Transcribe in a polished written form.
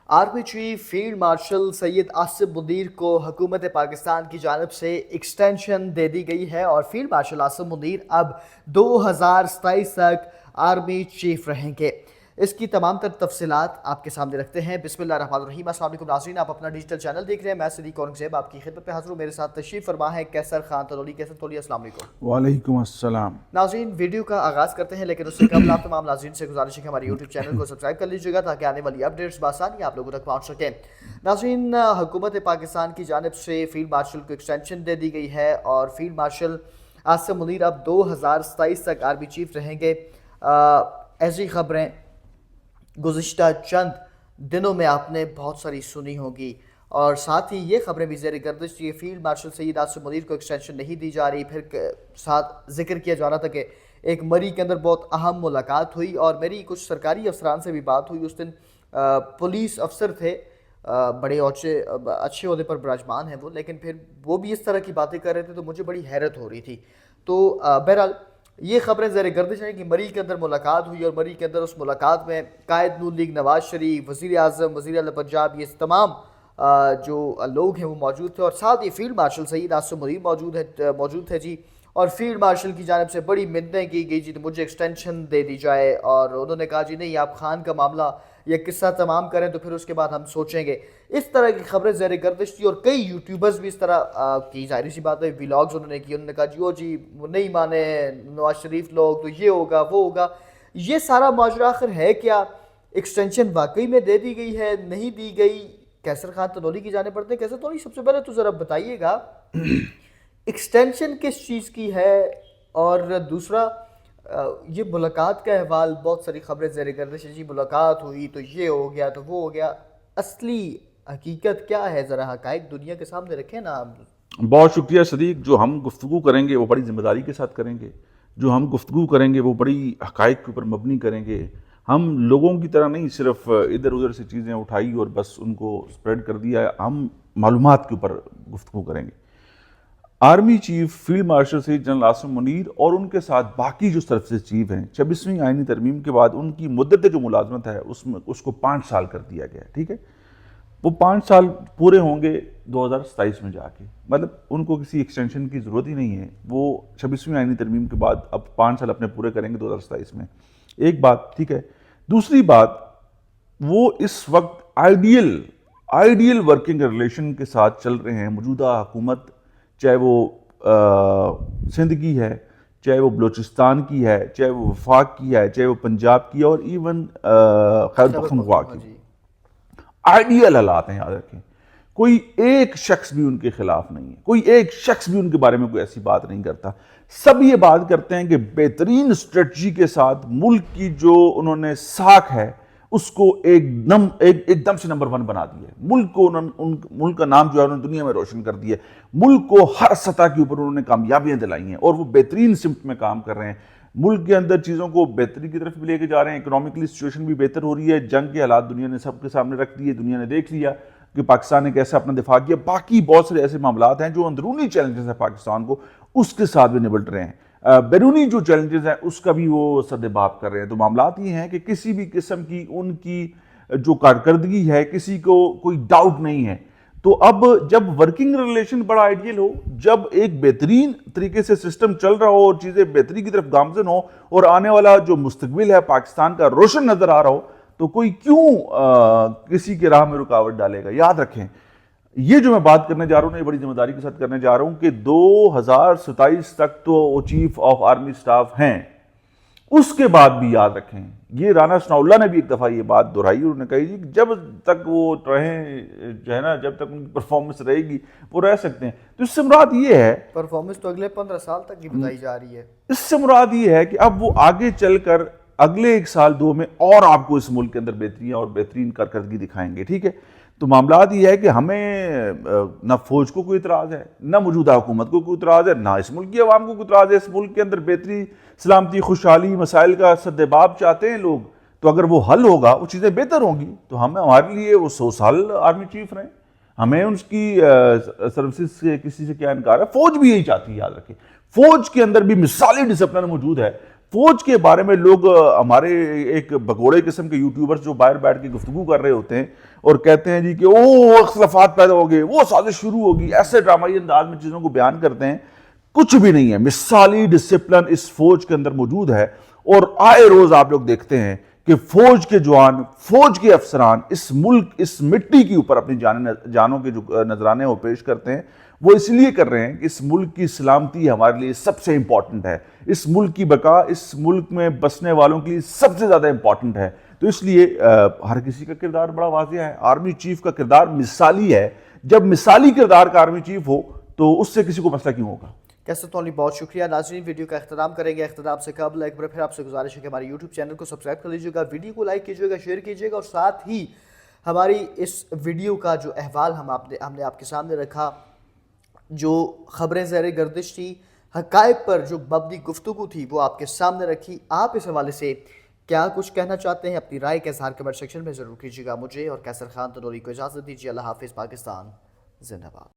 Army chief field marshal سید آصف منیر کو حکومت پاکستان کی جانب سے ایکسٹینشن دے دی گئی ہے اور فیلڈ مارشل آصف منیر اب 2027 تک آرمی چیف رہیں گے۔ اس کی تمام تر تفصیلات آپ کے سامنے رکھتے ہیں۔ بسم اللہ الرحمن الرحیم۔ السلام علیکم ناظرین، آپ اپنا ڈیجیٹل چینل دیکھ رہے ہیں، میں صدیق اورنگزیب آپ کی خدمت پہ حاضر ہوں۔ میرے ساتھ تشریف فرما ہے کیسر خان تنولی۔ کیسر تنولی، السلام علیکم۔ وعلیکم السلام۔ ناظرین، ویڈیو کا آغاز کرتے ہیں، لیکن اس سے قبل آپ تمام ناظرین سے گزارش ہے کہ ہمارے یوٹیوب چینل کو سبسکرائب کر لیجیے گا تاکہ آنے والی اپڈیٹس بآسانی آپ لوگوں تک پہنچ سکیں۔ ناظرین، حکومت پاکستان کی جانب سے فیلڈ مارشل کو ایکسٹینشن دے دی گئی ہے اور فیلڈ مارشل آصف منیر اب 2027 تک آرمی چیف رہیں گے۔ ایسی خبریں گزشتہ چند دنوں میں آپ نے بہت ساری سنی ہوگی اور ساتھ ہی یہ خبریں بھی زیر گردش تھی کہ فیلڈ مارشل سید آصف منیر کو ایکسٹینشن نہیں دی جا رہی۔ پھر ساتھ ذکر کیا جا رہا تھا کہ ایک مری کے اندر بہت اہم ملاقات ہوئی اور میری کچھ سرکاری افسران سے بھی بات ہوئی۔ اس دن پولیس افسر تھے، بڑے اچھے عہدے پر براجمان ہیں وہ، لیکن پھر وہ بھی اس طرح کی باتیں کر رہے تھے تو مجھے بڑی حیرت ہو رہی تھی۔ تو بہرحال یہ خبریں زیر گردش ہیں کہ مری کے اندر ملاقات ہوئی اور مری کے اندر اس ملاقات میں قائد نون لیگ نواز شریف، وزیر اعظم، وزیر اعلیٰ پنجاب، یہ تمام جو لوگ ہیں وہ موجود تھے اور ساتھ ہی فیلڈ مارشل سید آصف منیر موجود تھے جی۔ اور فیلڈ مارشل کی جانب سے بڑی منتیں کی گئی جی تو مجھے ایکسٹینشن دے دی جائے، اور انہوں نے کہا جی نہیں، آپ خان کا معاملہ یہ قصہ تمام کریں تو پھر اس کے بعد ہم سوچیں گے۔ اس طرح کی خبریں زیر گردش تھی اور کئی یوٹیوبرز بھی اس طرح کی، ظاہر سی بات ہے ولاگز انہوں نے کی، انہوں نے کہا جی وہ نہیں مانے نواز شریف لوگ تو یہ ہوگا وہ ہوگا۔ یہ سارا ماجرا آخر ہے کیا؟ ایکسٹینشن واقعی میں دے دی گئی ہے، نہیں دی گئی؟ کیسر خان تنولی کی جانے پڑتے ہیں۔ کیسر تنولی، سب سے پہلے تو ذرا بتائیے گا ایکسٹینشن کس چیز کی ہے، اور دوسرا یہ ملاقات کا احوال، بہت ساری خبریں زیر گردش ہے جی ملاقات ہوئی تو یہ ہو گیا تو وہ ہو گیا، اصلی حقیقت کیا ہے؟ ذرا حقائق دنیا کے سامنے رکھیں نا آپ۔ بہت شکریہ صدیق۔ جو ہم گفتگو کریں گے وہ بڑی ذمہ داری کے ساتھ کریں گے، جو ہم گفتگو کریں گے وہ بڑی حقائق کے اوپر مبنی کریں گے۔ ہم لوگوں کی طرح نہیں صرف ادھر ادھر سے چیزیں اٹھائی اور بس ان کو سپریڈ کر دیا، ہم معلومات کے اوپر گفتگو کریں گے۔ آرمی چیف فیلڈ مارشل سید جنرل آصف منیر اور ان کے ساتھ باقی جو سروسز چیف ہیں 26ویں آئینی ترمیم کے بعد ان کی مدت جو ملازمت ہے اس کو 5 سال کر دیا گیا ہے، ٹھیک ہے؟ وہ 5 سال پورے ہوں گے 2027 میں جا کے، مطلب ان کو کسی ایکسٹینشن کی ضرورت ہی نہیں ہے۔ وہ 26ویں آئینی ترمیم کے بعد اب 5 سال اپنے پورے کریں گے 2027 میں، ایک بات ٹھیک ہے۔ دوسری بات، وہ اس وقت آئیڈیل ورکنگ ریلیشن کے ساتھ چل رہے ہیں۔ موجودہ حکومت چاہے وہ سندھ کی ہے، چاہے وہ بلوچستان کی ہے، چاہے وہ وفاق کی ہے، چاہے وہ پنجاب کی ہے اور ایون خیبر پختونخوا کی، آئیڈیل حالات ہیں، یاد رکھیں۔ کوئی ایک شخص بھی ان کے خلاف نہیں ہے، کوئی ایک شخص بھی ان کے بارے میں کوئی ایسی بات نہیں کرتا۔ سب یہ بات کرتے ہیں کہ بہترین اسٹریٹجی کے ساتھ ملک کی جو انہوں نے ساکھ ہے اس کو ایک دم سے نمبر 1 بنا دیا ہے۔ ملک کا نام جو ہے انہوں نے دنیا میں روشن کر دیا ہے۔ ملک کو ہر سطح کے اوپر انہوں نے کامیابیاں دلائی ہیں اور وہ بہترین سمت میں کام کر رہے ہیں۔ ملک کے اندر چیزوں کو بہتری کی طرف بھی لے کے جا رہے ہیں، اکنامکلی سچویشن بھی بہتر ہو رہی ہے۔ جنگ کے حالات دنیا نے سب کے سامنے رکھ دیے، دنیا نے دیکھ لیا کہ پاکستان نے کیسے اپنا دفاع کیا۔ باقی بہت سارے ایسے معاملات ہیں جو اندرونی چیلنجز ہیں پاکستان کو، اس کے ساتھ بھی نبٹ رہے ہیں۔ بیرونی جو چیلنجز ہیں اس کا بھی وہ سدباب کر رہے ہیں۔ تو معاملات یہ ہیں کہ کسی بھی قسم کی ان کی جو کارکردگی ہے کسی کو کوئی ڈاؤٹ نہیں ہے۔ تو اب جب ورکنگ ریلیشن بڑا آئیڈیل ہو، جب ایک بہترین طریقے سے سسٹم چل رہا ہو اور چیزیں بہتری کی طرف گامزن ہو اور آنے والا جو مستقبل ہے پاکستان کا روشن نظر آ رہا ہو، تو کوئی کیوں کسی کے راہ میں رکاوٹ ڈالے گا؟ یاد رکھیں، یہ جو میں بات کرنے جا رہا ہوں یہ بڑی ذمہ داری کے ساتھ کرنے جا رہا ہوں کہ 2027 تک تو وہ چیف آف آرمی سٹاف ہیں۔ اس کے بعد بھی یاد رکھیں، یہ رانا ثناء اللہ نے بھی ایک دفعہ یہ بات دہرائی، انہوں نے کہی جی جب تک وہ رہیں جو ہے نا، جب تک ان کی پرفارمنس رہے گی وہ رہ سکتے ہیں۔ تو اس سے مراد یہ ہے، پرفارمنس تو اگلے 15 سال تک کی بتائی جا رہی ہے، اس سے مراد یہ ہے کہ اب وہ آگے چل کر اگلے 1 سال 2 میں اور آپ کو اس ملک کے اندر بہتریاں اور بہترین کارکردگی دکھائیں گے، ٹھیک ہے؟ تو معاملات یہ ہے کہ ہمیں نہ فوج کو کوئی اعتراض ہے، نہ موجودہ حکومت کو کوئی اعتراض ہے، نہ اس ملک کی عوام کو کوئی اعتراض ہے۔ اس ملک کے اندر بہتری، سلامتی، خوشحالی، مسائل کا سدباب چاہتے ہیں لوگ، تو اگر وہ حل ہوگا، وہ چیزیں بہتر ہوں گی، تو ہمارے لیے وہ 100 سال آرمی چیف رہیں، ہمیں ان کی سروسز سے کسی سے کیا انکار ہے۔ فوج بھی یہی چاہتی ہے، یاد رکھیں، فوج کے اندر بھی مثالی ڈسپلن موجود ہے۔ فوج کے بارے میں لوگ ہمارے ایک بگوڑے قسم کے یوٹیوبرز جو باہر بیٹھ کے گفتگو کر رہے ہوتے ہیں اور کہتے ہیں جی کہ او اختلافات پیدا ہو گئے، وہ سازش شروع ہوگی، ایسے ڈرامائی انداز میں چیزوں کو بیان کرتے ہیں. کچھ بھی نہیں ہے. مثالی ڈسپلن اس فوج کے اندر موجود ہے اور آئے روز آپ لوگ دیکھتے ہیں کہ فوج کے جوان، فوج کے افسران اس ملک، اس مٹی کے اوپر اپنی جانوں کے جو نذرانے وہ پیش کرتے ہیں، وہ اس لیے کر رہے ہیں کہ اس ملک کی سلامتی ہمارے لیے سب سے امپورٹنٹ ہے، اس ملک کی بقا اس ملک میں بسنے والوں کے لیے سب سے زیادہ امپورٹنٹ ہے. تو اس لیے ہر کسی کا کردار بڑا واضح ہے. آرمی چیف کا کردار مثالی ہے. جب مثالی کردار کا آرمی چیف ہو تو اس سے کسی کو مسئلہ کیوں ہوگا؟ کیسے تو بہت شکریہ. ناظرین ویڈیو کا اختتام کریں گے. اختتام سے قبل ایک بار پھر آپ سے گزارش ہے کہ ہمارے یوٹیوب چینل کو سبسکرائب کر لیجیے گا، ویڈیو کو لائک کیجیے گا، شیئر کیجیے گا، اور ساتھ ہی ہماری اس ویڈیو کا جو احوال ہم نے آپ کے سامنے رکھا، جو خبریں زیر گردش تھی، حقائق پر جو مبنی گفتگو تھی، وہ آپ کے سامنے رکھی. آپ اس حوالے سے کیا کچھ کہنا چاہتے ہیں؟ اپنی رائے کا اظہار کمنٹ سیکشن میں ضرور کیجیے گا. مجھے اور کیسر خان تنوری کو اجازت دیجیے. اللہ حافظ. پاکستان زندہ باد.